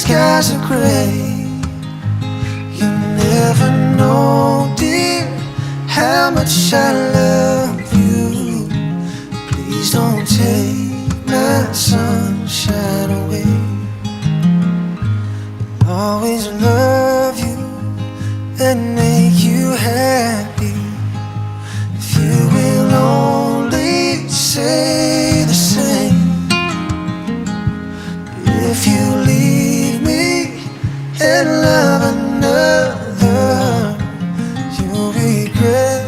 skies are gray. You never know, dear, how much I love you. Please don't take my son.